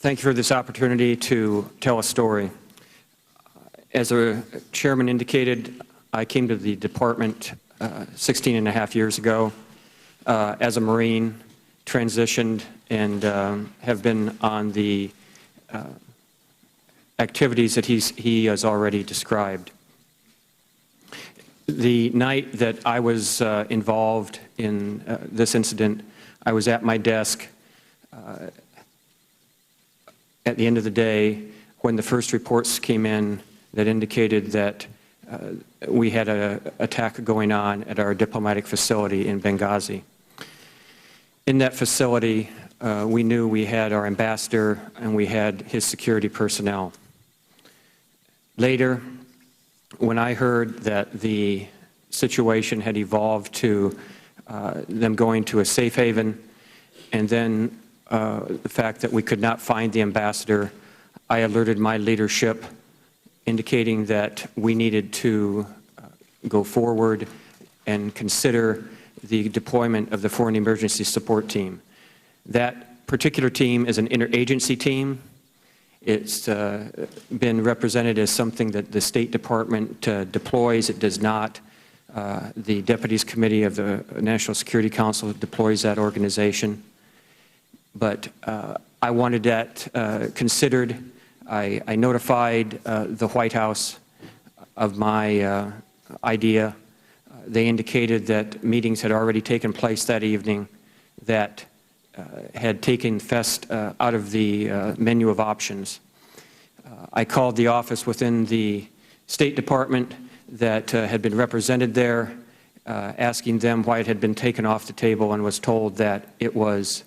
Thank you for this opportunity to tell a story. As a chairman indicated, I came to the department 16 and a half years ago as a Marine, transitioned, and have been on the activities that he has already described. The night that I was involved in this incident, I was at my desk at the end of the day when the first reports came in that indicated that we had an attack going on at our diplomatic facility in Benghazi. In that facility, we knew we had our ambassador and we had his security personnel. Later, when I heard that the situation had evolved to them going to a safe haven, and then the fact that we could not find the ambassador, I alerted my leadership, indicating that we needed to go forward and consider the deployment of the Foreign Emergency Support Team. That particular team is an interagency team. It's been represented as something that the State Department deploys. It does not. The Deputies Committee of the National Security Council deploys that organization. But I wanted that considered. I notified the White House of my idea. They indicated that meetings had already taken place that evening that had taken FEST out of the menu of options. I called the office within the State Department that had been represented there, asking them why it had been taken off the table, and was told that it was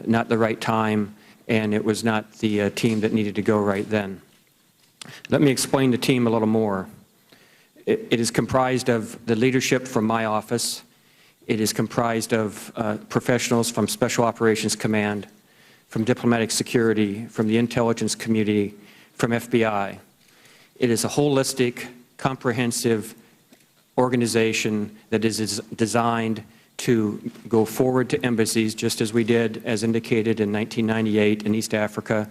not the right time and it was not the team that needed to go right then. Let me explain the team a little more. It is comprised of the leadership from my office. It is comprised of professionals from Special Operations Command, from Diplomatic Security, from the intelligence community, from FBI. It is a holistic, comprehensive organization that is designed to go forward to embassies, just as we did, as indicated in 1998 in East Africa,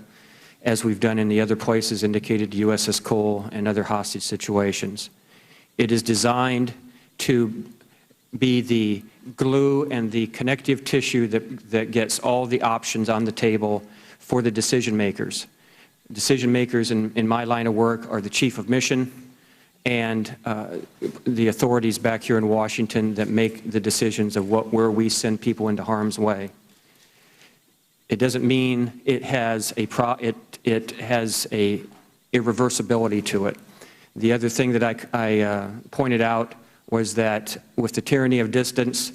as we've done in the other places indicated, USS Cole and other hostage situations. It is designed to be the glue and the connective tissue that gets all the options on the table for the decision makers. Decision makers in my line of work are the Chief of Mission and the authorities back here in Washington that make the decisions of where we send people into harm's way. It doesn't mean it has a irreversibility to it. The other thing that I pointed out was that with the tyranny of distance,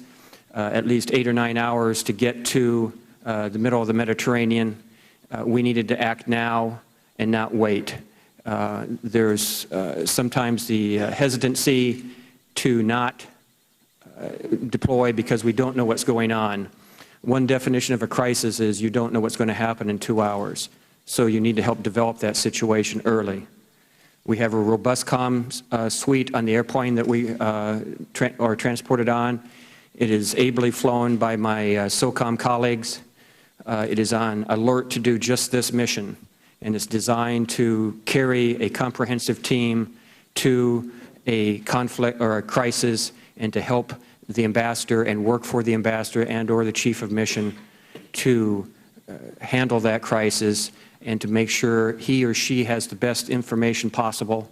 at least 8 or 9 hours to get to the middle of the Mediterranean, we needed to act now and not wait. There's sometimes the hesitancy to not deploy because we don't know what's going on. One definition of a crisis is you don't know what's going to happen in 2 hours, so you need to help develop that situation early. We have a robust comms suite on the airplane that we are transported on. It is ably flown by my SOCOM colleagues. It is on alert to do just this mission, and it's designed to carry a comprehensive team to a conflict or a crisis and to help the ambassador and work for the ambassador and or the Chief of Mission to handle that crisis and to make sure he or she has the best information possible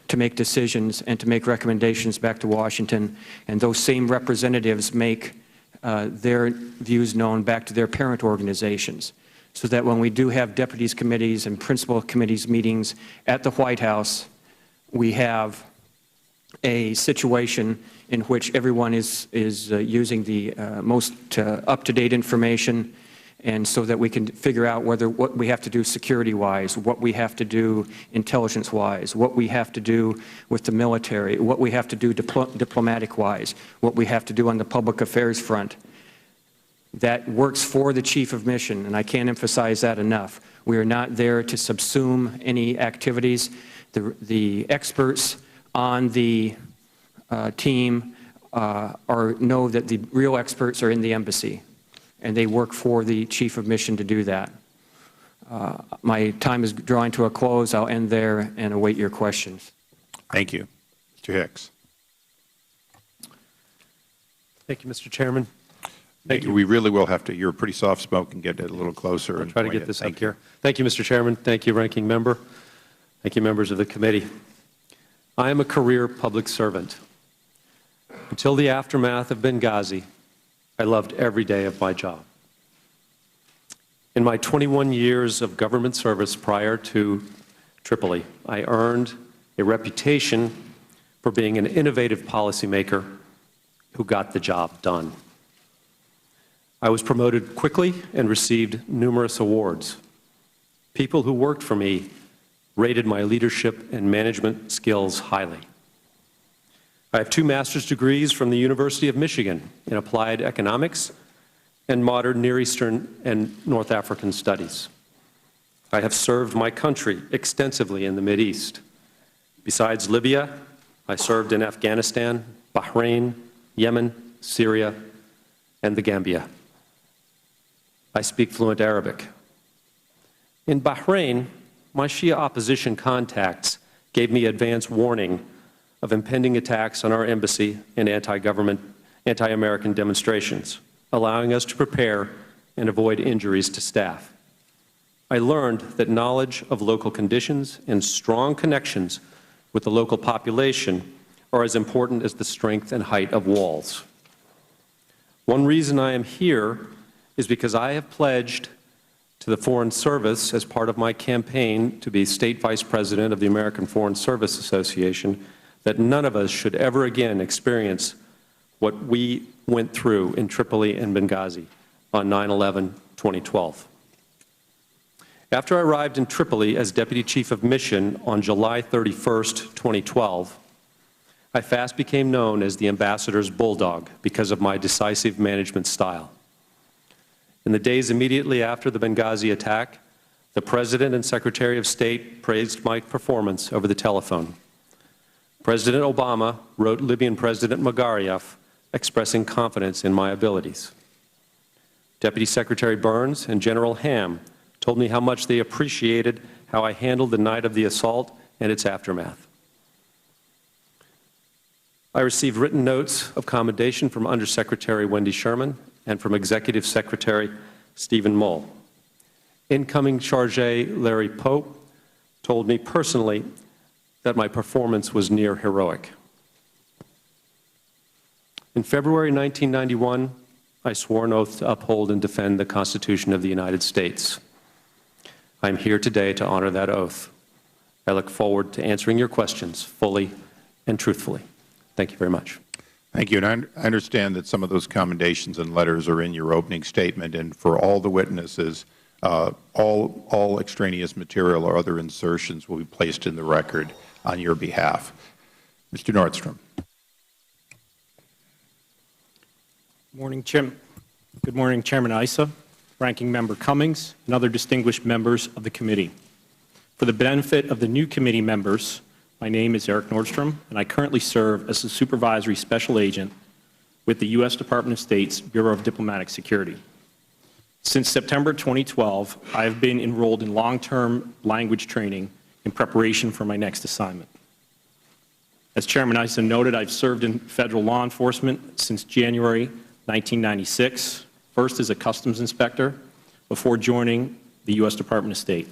to make decisions and to make recommendations back to Washington. And those same representatives make their views known back to their parent organizations, so that when we do have deputies committees and principal committees meetings at the White House, we have a situation in which everyone is using the most up-to-date information, and so that we can figure out what we have to do security-wise, what we have to do intelligence-wise, what we have to do with the military, what we have to do diplomatic-wise, what we have to do on the public affairs front. That works for the Chief of Mission, and I can't emphasize that enough. We are not there to subsume any activities. The experts on the team know that the real experts are in the embassy, and they work for the Chief of Mission to do that. My time is drawing to a close. I'll end there and await your questions. Thank you. Mr. Hicks. Thank you, Mr. Chairman. Thank you. We really will have to, you're pretty soft spoken, get it a little closer. I'll try to get this up here. Thank you, Mr. Chairman. Thank you, Ranking Member. Thank you, members of the committee. I am a career public servant. Until the aftermath of Benghazi, I loved every day of my job. In my 21 years of government service prior to Tripoli, I earned a reputation for being an innovative policymaker who got the job done. I was promoted quickly and received numerous awards. People who worked for me rated my leadership and management skills highly. I have 2 master's degrees from the University of Michigan in applied economics and modern Near Eastern and North African studies. I have served my country extensively in the Mideast. Besides Libya, I served in Afghanistan, Bahrain, Yemen, Syria, and the Gambia. I speak fluent Arabic. In Bahrain, my Shia opposition contacts gave me advance warning of impending attacks on our embassy and anti-government, anti-American demonstrations, allowing us to prepare and avoid injuries to staff. I learned that knowledge of local conditions and strong connections with the local population are as important as the strength and height of walls. One reason I am here is because I have pledged to the Foreign Service as part of my campaign to be State Vice President of the American Foreign Service Association that none of us should ever again experience what we went through in Tripoli and Benghazi on 9/11/2012. After I arrived in Tripoli as Deputy Chief of Mission on July 31st, 2012, I fast became known as the Ambassador's Bulldog because of my decisive management style. In the days immediately after the Benghazi attack, the President and Secretary of State praised my performance over the telephone. President Obama wrote Libyan President Magariaf expressing confidence in my abilities. Deputy Secretary Burns and General Ham told me how much they appreciated how I handled the night of the assault and its aftermath. I received written notes of commendation from Undersecretary Wendy Sherman and from Executive Secretary Stephen Mull. Incoming Chargé Larry Pope told me personally that my performance was near heroic. In February 1991, I swore an oath to uphold and defend the Constitution of the United States. I am here today to honor that oath. I look forward to answering your questions fully and truthfully. Thank you very much. Thank you. And I understand that some of those commendations and letters are in your opening statement, and for all the witnesses, all extraneous material or other insertions will be placed in the record on your behalf. Mr. Nordstrom. Good morning, Chairman Issa, Ranking Member Cummings, and other distinguished members of the committee. For the benefit of the new committee members, my name is Eric Nordstrom, and I currently serve as a Supervisory Special Agent with the U.S. Department of State's Bureau of Diplomatic Security. Since September 2012, I have been enrolled in long-term language training in preparation for my next assignment. As Chairman Issa noted, I've served in federal law enforcement since January 1996, first as a customs inspector before joining the U.S. Department of State.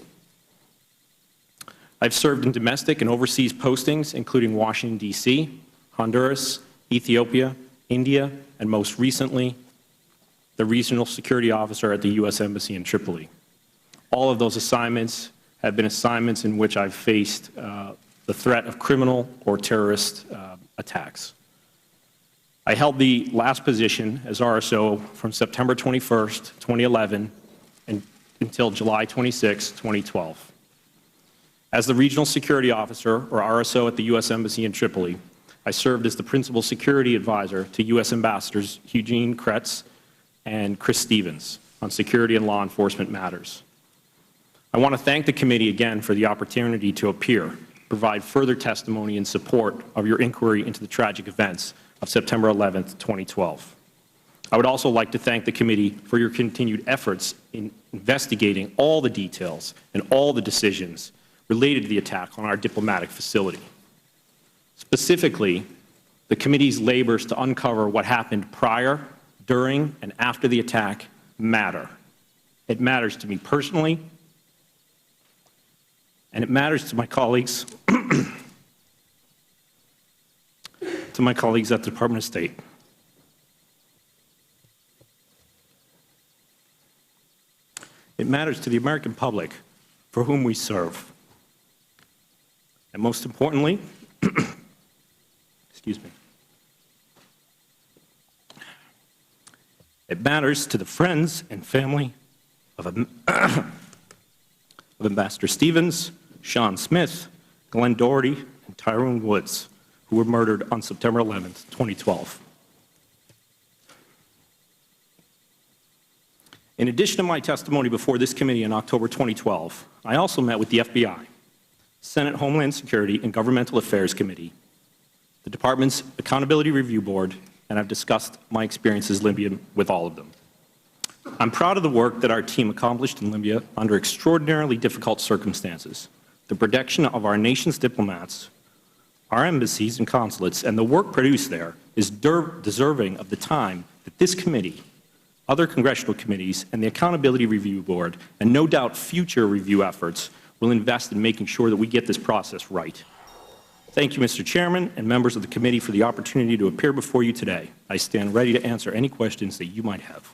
I've served in domestic and overseas postings, including Washington, D.C., Honduras, Ethiopia, India, and most recently, the Regional Security Officer at the U.S. Embassy in Tripoli. All of those assignments have been assignments in which I've faced the threat of criminal or terrorist attacks. I held the last position as RSO from September 21st, 2011 until July 26, 2012. As the Regional Security Officer, or RSO, at the U.S. Embassy in Tripoli, I served as the Principal Security Advisor to U.S. Ambassadors Eugene Kretz and Chris Stevens on security and law enforcement matters. I want to thank the committee again for the opportunity to appear, provide further testimony in support of your inquiry into the tragic events of September 11, 2012. I would also like to thank the committee for your continued efforts in investigating all the details and all the decisions related to the attack on our diplomatic facility. Specifically, the committee's labors to uncover what happened prior, during, and after the attack matter. It matters to me personally, and it matters to my colleagues, at the Department of State. It matters to the American public for whom we serve. And most importantly, excuse me, it matters to the friends and family of Ambassador Stevens, Sean Smith, Glenn Doherty, and Tyrone Woods, who were murdered on September 11, 2012. In addition to my testimony before this committee in October 2012, I also met with the FBI, Senate Homeland Security and Governmental Affairs Committee, the Department's Accountability Review Board, and I've discussed my experiences in Libya with all of them. I'm proud of the work that our team accomplished in Libya under extraordinarily difficult circumstances. The protection of our nation's diplomats, our embassies and consulates, and the work produced there is deserving of the time that this committee, other congressional committees, and the Accountability Review Board, and no doubt future review efforts, will invest in making sure that we get this process right. Thank you, Mr. Chairman and members of the committee, for the opportunity to appear before you today. I stand ready to answer any questions that you might have.